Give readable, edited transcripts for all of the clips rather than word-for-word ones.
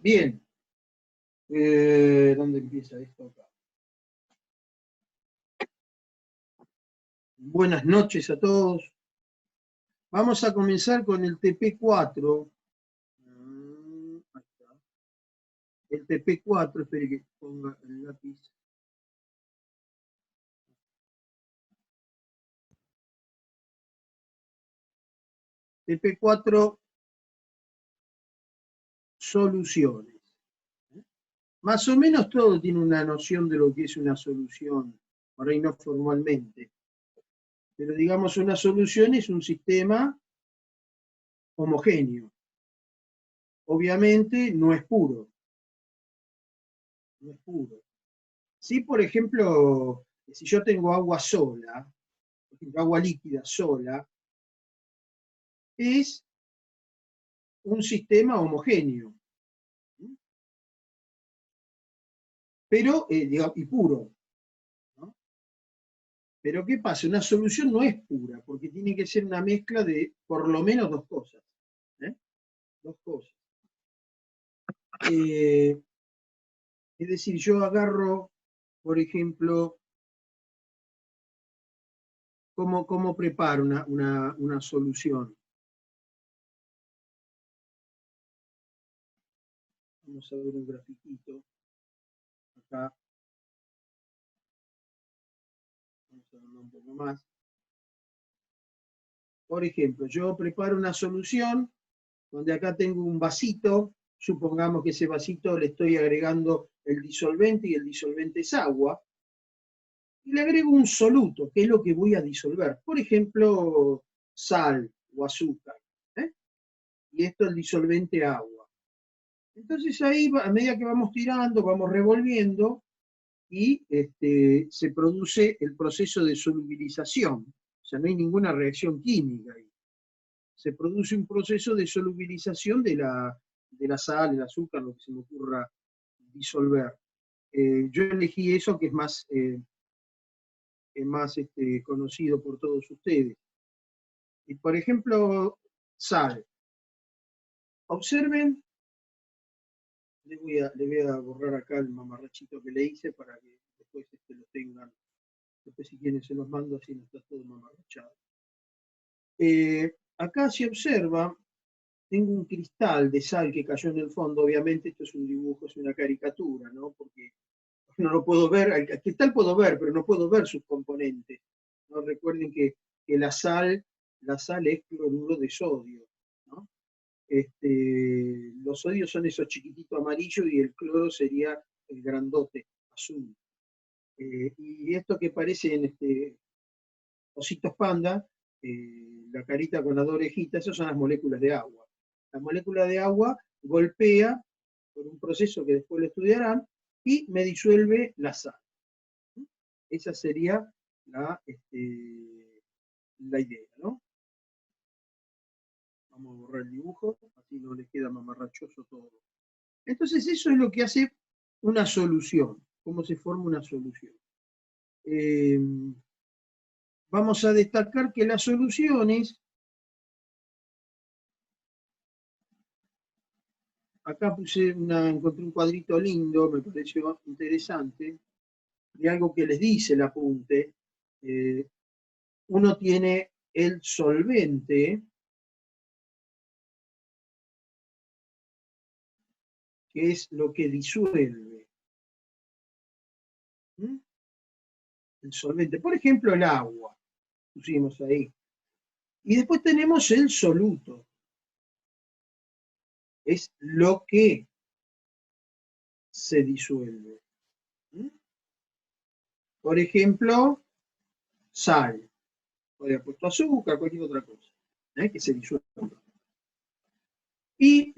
Bien. ¿Dónde empieza esto acá? Buenas noches a todos. Vamos a comenzar con el TP4. Ahí está. El TP4, espere que ponga el lápiz. TP4, soluciones. Más o menos todo tiene una noción de lo que es una solución, por ahí no formalmente. Pero digamos, una solución es un sistema homogéneo. Obviamente no es puro. No es puro. Si, por ejemplo, si yo tengo agua sola, por ejemplo, agua líquida sola, es un sistema homogéneo, pero, digamos, y puro, ¿no? Pero ¿qué pasa? Una solución no es pura, porque tiene que ser una mezcla de por lo menos dos cosas. Dos cosas. Es decir, yo agarro, por ejemplo, ¿cómo preparo una solución? Vamos a ver un grafiquito. Acá. Vamos a verlo un poco más. Por ejemplo, yo preparo una solución donde acá tengo un vasito, supongamos que ese vasito le estoy agregando el disolvente y el disolvente es agua, y le agrego un soluto, que es lo que voy a disolver. Por ejemplo, sal o azúcar. Y esto es el disolvente agua. Entonces ahí, a medida que vamos tirando, vamos revolviendo, y se produce el proceso de solubilización. O sea, no hay ninguna reacción química ahí. Se produce un proceso de solubilización de la sal, el azúcar, lo que se me ocurra disolver. Yo elegí eso que es más conocido por todos ustedes. Y por ejemplo, sal. Observen, le voy a borrar acá el mamarrachito que le hice para que después lo tengan. Después si quieren se los mando, así no está todo mamarrachado. Acá se observa, tengo un cristal de sal que cayó en el fondo. Obviamente esto es un dibujo, es una caricatura, ¿no? Porque no lo puedo ver, el cristal puedo ver, pero no puedo ver sus componentes, ¿no? Recuerden que la sal es cloruro de sodio, ¿no? Los sodios son esos chiquititos amarillos y el cloro sería el grandote azul. Y esto que parece en ositos panda, la carita con las dos orejitas, esas son las moléculas de agua. La molécula de agua golpea por un proceso que después lo estudiarán y me disuelve la sal. Esa sería la idea, ¿no? Vamos a borrar el dibujo, así no le queda mamarrachoso todo. Entonces eso es lo que hace una solución, cómo se forma una solución. Vamos a destacar que las soluciones, acá encontré un cuadrito lindo, me pareció interesante, de algo que les dice el apunte. Uno tiene el solvente, que es lo que disuelve. El solvente, por ejemplo, el agua, pusimos ahí. Y después tenemos el soluto, es lo que se disuelve. Por ejemplo, sal, podría haber puesto azúcar, cualquier otra cosa, que se disuelve. Y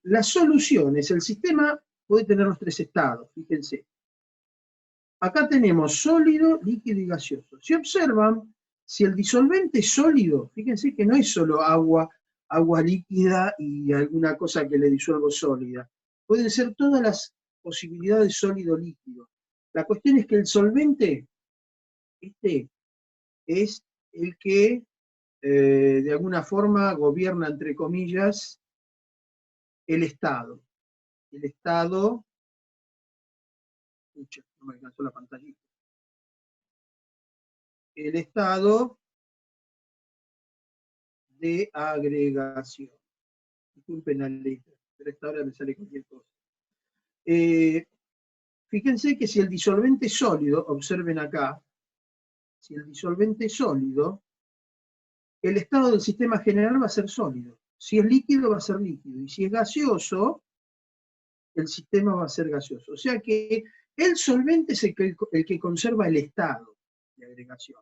las soluciones, el sistema puede tener los tres estados, fíjense. Acá tenemos sólido, líquido y gaseoso. Si observan, si el disolvente es sólido, fíjense que no es solo agua líquida y alguna cosa que le disuelvo sólida. Pueden ser todas las posibilidades sólido-líquido. La cuestión es que el solvente, es el que de alguna forma gobierna, entre comillas, el estado. el estado, pucha, no me alcanzó la pantallita, el estado de agregación. Disculpen la letra, pero a esta hora me sale cualquier cosa. Fíjense que si el disolvente es sólido, observen acá, si el disolvente es sólido, el estado del sistema general va a ser sólido. Si es líquido, va a ser líquido. Y si es gaseoso, el sistema va a ser gaseoso. O sea que el solvente es el que conserva el estado de agregación.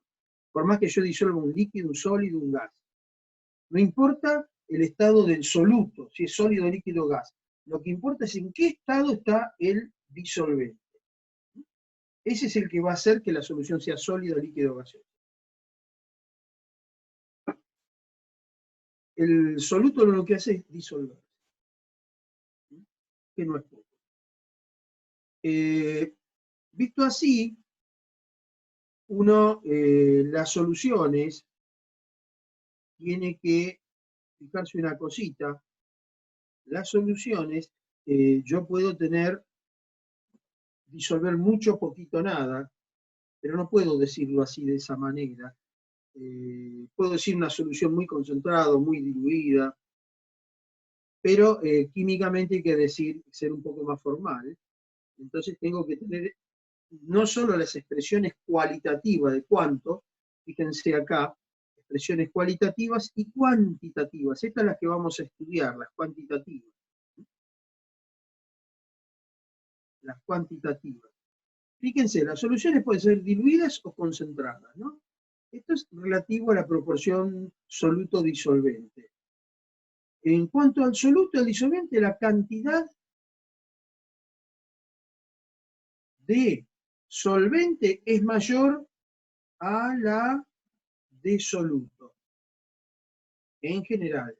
Por más que yo disuelva un líquido, un sólido, un gas. No importa el estado del soluto, si es sólido, líquido o gas. Lo que importa es en qué estado está el disolvente. Ese es el que va a hacer que la solución sea sólida, líquido o gaseoso. El soluto lo que hace es disolver, que no es poco. Visto así, uno las soluciones tiene que fijarse una cosita. Las soluciones, yo puedo disolver mucho, poquito, nada, pero no puedo decirlo así de esa manera. Puedo decir una solución muy concentrada, muy diluida, pero químicamente hay que ser un poco más formal. Entonces tengo que tener no solo las expresiones cualitativas de cuánto, fíjense acá, expresiones cualitativas y cuantitativas. Estas son las que vamos a estudiar, las cuantitativas. Las cuantitativas. Fíjense, las soluciones pueden ser diluidas o concentradas, ¿no? Esto es relativo a la proporción soluto-disolvente. En cuanto al soluto, al disolvente, la cantidad de solvente es mayor a la de soluto, en general.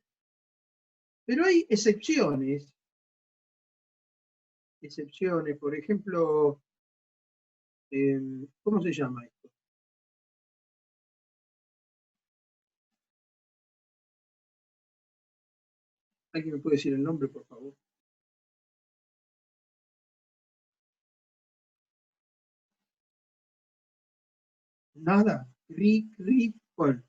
Pero hay excepciones, por ejemplo, ¿cómo se llama esto? ¿Alguien me puede decir el nombre, por favor? Nada. ¿Cuál?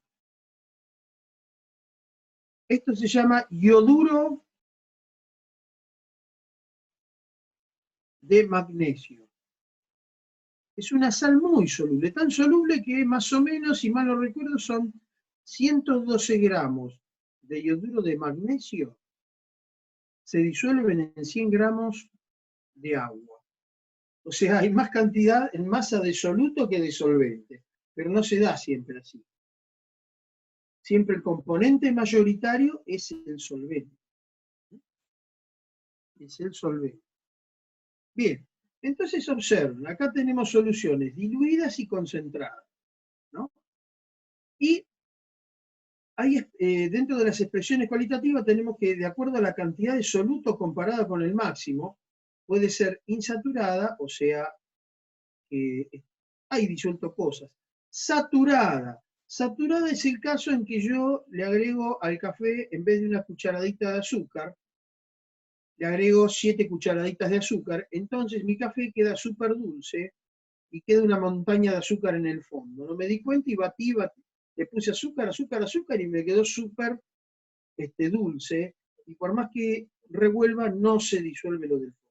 Esto se llama ioduro de magnesio. Es una sal muy soluble, tan soluble que más o menos, si mal no recuerdo, son 112 gramos de ioduro de magnesio se disuelven en 100 gramos de agua. O sea, hay más cantidad en masa de soluto que de solvente, pero no se da siempre así. Siempre el componente mayoritario es el solvente. Es el solvente. Bien, entonces observen, acá tenemos soluciones diluidas y concentradas, ¿no? Y hay, dentro de las expresiones cualitativas tenemos que, de acuerdo a la cantidad de soluto comparada con el máximo, puede ser insaturada, o sea, hay disuelto cosas. Saturada. Saturada es el caso en que yo le agrego al café, en vez de una cucharadita de azúcar, le agrego 7 cucharaditas de azúcar, entonces mi café queda súper dulce y queda una montaña de azúcar en el fondo. No me di cuenta y batí, le puse azúcar, azúcar, azúcar y me quedó súper dulce, y por más que revuelva no se disuelve lo del fondo.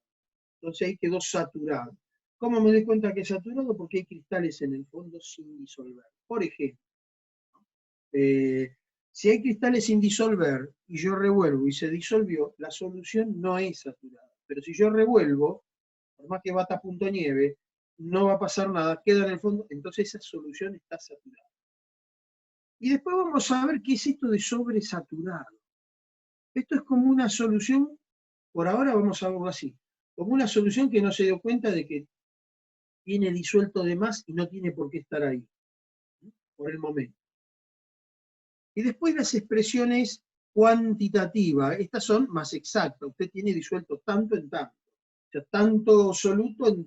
Entonces ahí quedó saturado. ¿Cómo me doy cuenta que es saturado? Porque hay cristales en el fondo sin disolver. Por ejemplo, si hay cristales sin disolver y yo revuelvo y se disolvió, la solución no es saturada. Pero si yo revuelvo, por más que bata punto nieve, no va a pasar nada, queda en el fondo, entonces esa solución está saturada. Y después vamos a ver qué es esto de sobresaturado. Esto es como una solución, por ahora vamos a verlo así, como una solución que no se dio cuenta de que tiene disuelto de más y no tiene por qué estar ahí, por el momento. Y después las expresiones cuantitativas, estas son más exactas, usted tiene disuelto tanto en tanto, o sea, tanto soluto en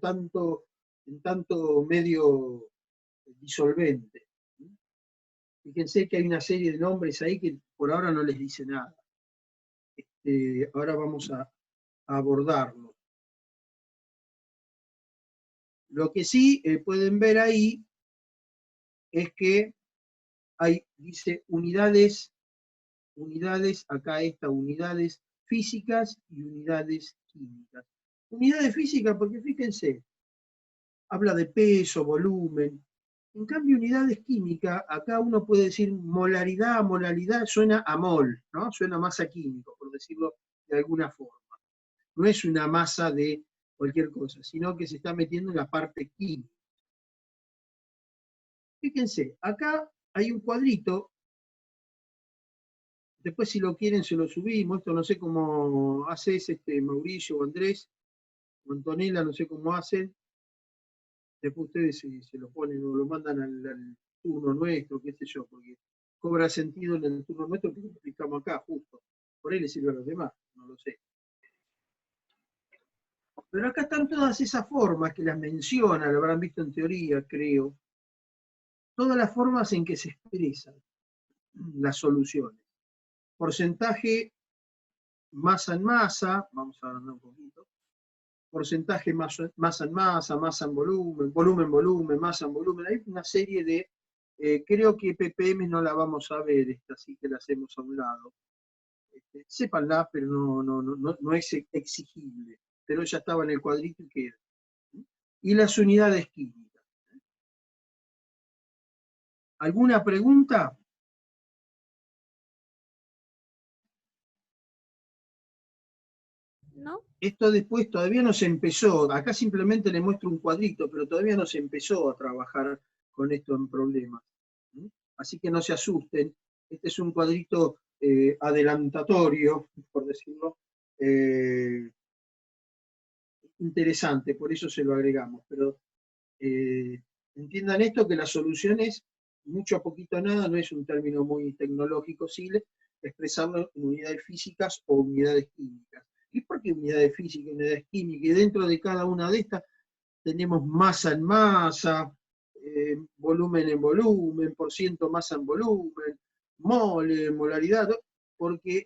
tanto medio disolvente. Fíjense que hay una serie de nombres ahí que por ahora no les dice nada. Ahora vamos a abordarlos. Lo que sí pueden ver ahí es que hay, dice, unidades, acá está, unidades físicas y unidades químicas. Unidades físicas, porque fíjense, habla de peso, volumen. En cambio, unidades químicas, acá uno puede decir molaridad, molaridad, suena a mol, ¿no? Suena masa químico, por decirlo de alguna forma. No es una masa de cualquier cosa, sino que se está metiendo en la parte química. Fíjense, acá hay un cuadrito, después si lo quieren se lo subimos, esto no sé cómo haces, Mauricio o Andrés, o Antonella, no sé cómo hacen, después ustedes se lo ponen o lo mandan al turno nuestro, qué sé yo, porque cobra sentido en el turno nuestro porque lo explicamos acá, justo. Por ahí le sirve a los demás, no lo sé. Pero acá están todas esas formas que las menciona, lo habrán visto en teoría, creo. Todas las formas en que se expresan las soluciones. Porcentaje masa en masa, vamos a agrandar un poquito. Porcentaje masa en masa en volumen, volumen, masa en volumen. Hay una serie de, creo que ppm no la vamos a ver, esta, así que la hacemos a un lado. Sépanla, pero no es exigible. Pero ya estaba en el cuadrito y queda. Y las unidades químicas. ¿Alguna pregunta? ¿No? Esto después todavía no se empezó, acá simplemente le muestro un cuadrito, pero todavía no se empezó a trabajar con esto en problemas. Así que no se asusten, este es un cuadrito adelantatorio, por decirlo, interesante, por eso se lo agregamos, pero entiendan esto, que las soluciones, mucho a poquito nada, no es un término muy tecnológico, sí, expresarlo en unidades físicas o unidades químicas. ¿Y por qué unidades físicas, unidades químicas? Y dentro de cada una de estas tenemos masa en masa, volumen en volumen, por ciento masa en volumen, mole, molaridad, porque